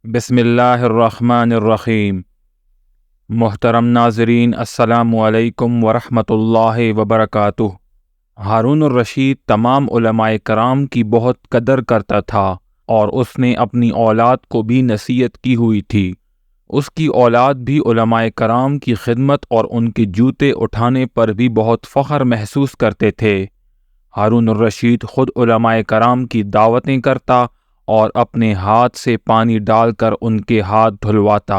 بسم اللہ الرحمن الرحیم۔ محترم ناظرین، السلام علیکم ورحمۃ اللہ وبرکاتہ۔ ہارون الرشید تمام علماء کرام کی بہت قدر کرتا تھا اور اس نے اپنی اولاد کو بھی نصیحت کی ہوئی تھی۔ اس کی اولاد بھی علماء کرام کی خدمت اور ان کے جوتے اٹھانے پر بھی بہت فخر محسوس کرتے تھے۔ ہارون الرشید خود علماء کرام کی دعوتیں کرتا اور اپنے ہاتھ سے پانی ڈال کر ان کے ہاتھ دھلواتا۔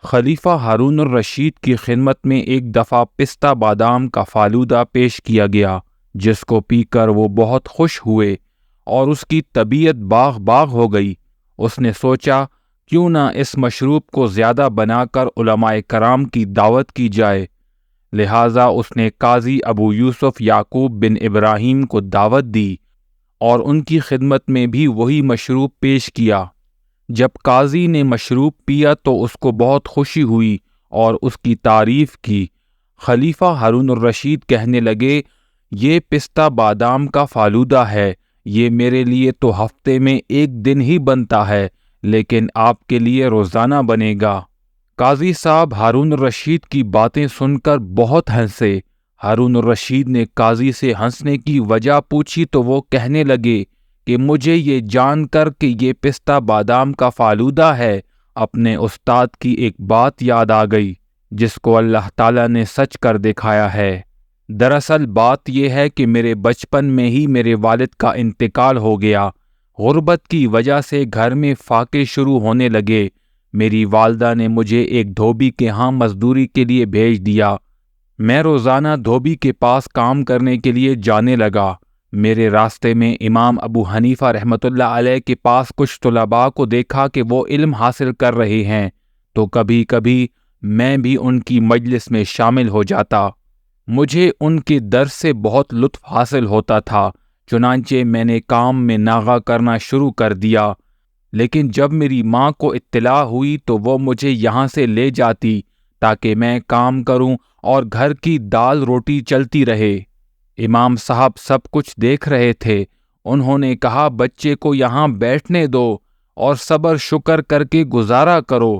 خلیفہ ہارون الرشید کی خدمت میں ایک دفعہ پستہ بادام کا فالودہ پیش کیا گیا، جس کو پی کر وہ بہت خوش ہوئے اور اس کی طبیعت باغ باغ ہو گئی۔ اس نے سوچا کیوں نہ اس مشروب کو زیادہ بنا کر علماء کرام کی دعوت کی جائے، لہٰذا اس نے قاضی ابو یوسف یعقوب بن ابراہیم کو دعوت دی اور ان کی خدمت میں بھی وہی مشروب پیش کیا۔ جب قاضی نے مشروب پیا تو اس کو بہت خوشی ہوئی اور اس کی تعریف کی۔ خلیفہ ہارون الرشید کہنے لگے، یہ پستہ بادام کا فالودہ ہے، یہ میرے لیے تو ہفتے میں ایک دن ہی بنتا ہے، لیکن آپ کے لیے روزانہ بنے گا۔ قاضی صاحب ہارون الرشید کی باتیں سن کر بہت ہنسے۔ ہارون الرشید نے قاضی سے ہنسنے کی وجہ پوچھی تو وہ کہنے لگے کہ مجھے یہ جان کر کہ یہ پستہ بادام کا فالودہ ہے، اپنے استاد کی ایک بات یاد آ گئی جس کو اللہ تعالیٰ نے سچ کر دکھایا ہے۔ دراصل بات یہ ہے کہ میرے بچپن میں ہی میرے والد کا انتقال ہو گیا۔ غربت کی وجہ سے گھر میں فاقے شروع ہونے لگے۔ میری والدہ نے مجھے ایک دھوبی کے ہاں مزدوری کے لیے بھیج دیا۔ میں روزانہ دھوبی کے پاس کام کرنے کے لیے جانے لگا۔ میرے راستے میں امام ابو حنیفہ رحمۃ اللہ علیہ کے پاس کچھ طلباء کو دیکھا کہ وہ علم حاصل کر رہے ہیں، تو کبھی کبھی میں بھی ان کی مجلس میں شامل ہو جاتا۔ مجھے ان کے درس سے بہت لطف حاصل ہوتا تھا، چنانچہ میں نے کام میں ناغہ کرنا شروع کر دیا۔ لیکن جب میری ماں کو اطلاع ہوئی تو وہ مجھے یہاں سے لے جاتی تاکہ میں کام کروں اور گھر کی دال روٹی چلتی رہے۔ امام صاحب سب کچھ دیکھ رہے تھے۔ انہوں نے کہا، بچے کو یہاں بیٹھنے دو اور صبر شکر کر کے گزارا کرو۔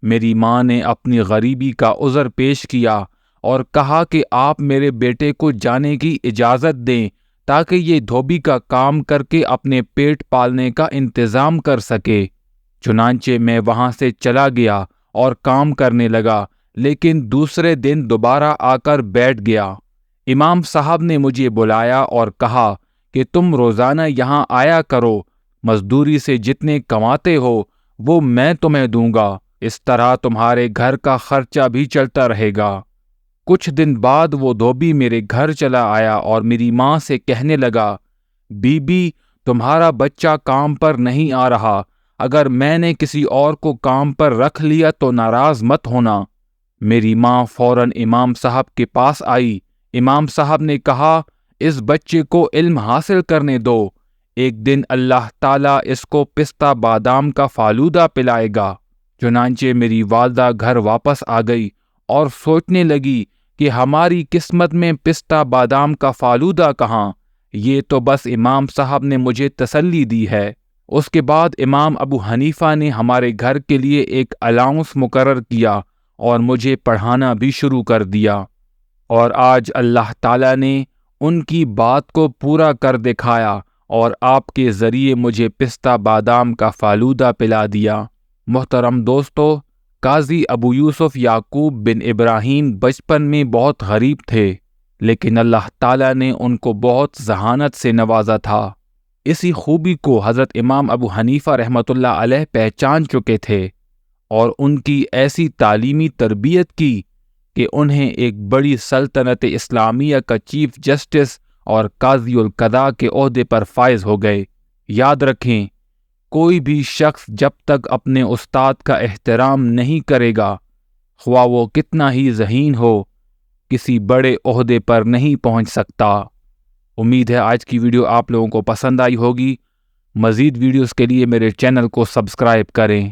میری ماں نے اپنی غریبی کا عذر پیش کیا اور کہا کہ آپ میرے بیٹے کو جانے کی اجازت دیں تاکہ یہ دھوبی کا کام کر کے اپنے پیٹ پالنے کا انتظام کر سکے۔ چنانچہ میں وہاں سے چلا گیا اور کام کرنے لگا، لیکن دوسرے دن دوبارہ آ کر بیٹھ گیا۔ امام صاحب نے مجھے بلایا اور کہا کہ تم روزانہ یہاں آیا کرو، مزدوری سے جتنے کماتے ہو وہ میں تمہیں دوں گا، اس طرح تمہارے گھر کا خرچہ بھی چلتا رہے گا۔ کچھ دن بعد وہ دھوبی میرے گھر چلا آیا اور میری ماں سے کہنے لگا، بی بی تمہارا بچہ کام پر نہیں آ رہا، اگر میں نے کسی اور کو کام پر رکھ لیا تو ناراض مت ہونا۔ میری ماں فوراً امام صاحب کے پاس آئی۔ امام صاحب نے کہا، اس بچے کو علم حاصل کرنے دو، ایک دن اللہ تعالیٰ اس کو پستہ بادام کا فالودہ پلائے گا۔ چنانچہ میری والدہ گھر واپس آ گئی اور سوچنے لگی کہ ہماری قسمت میں پستہ بادام کا فالودہ کہاں، یہ تو بس امام صاحب نے مجھے تسلی دی ہے۔ اس کے بعد امام ابو حنیفہ نے ہمارے گھر کے لیے ایک الاؤنس مقرر کیا اور مجھے پڑھانا بھی شروع کر دیا، اور آج اللہ تعالیٰ نے ان کی بات کو پورا کر دکھایا اور آپ کے ذریعے مجھے پستہ بادام کا فالودہ پلا دیا۔ محترم دوستو، قاضی ابو یوسف یعقوب بن ابراہیم بچپن میں بہت غریب تھے، لیکن اللہ تعالیٰ نے ان کو بہت ذہانت سے نوازا تھا۔ اسی خوبی کو حضرت امام ابو حنیفہ رحمۃ اللہ علیہ پہچان چکے تھے اور ان کی ایسی تعلیمی تربیت کی کہ انہیں ایک بڑی سلطنت اسلامیہ کا چیف جسٹس اور قاضی القضاء کے عہدے پر فائز ہو گئے۔ یاد رکھیں، کوئی بھی شخص جب تک اپنے استاد کا احترام نہیں کرے گا، خواہ وہ کتنا ہی ذہین ہو، کسی بڑے عہدے پر نہیں پہنچ سکتا۔ امید ہے آج کی ویڈیو آپ لوگوں کو پسند آئی ہوگی۔ مزید ویڈیوز کے لیے میرے چینل کو سبسکرائب کریں۔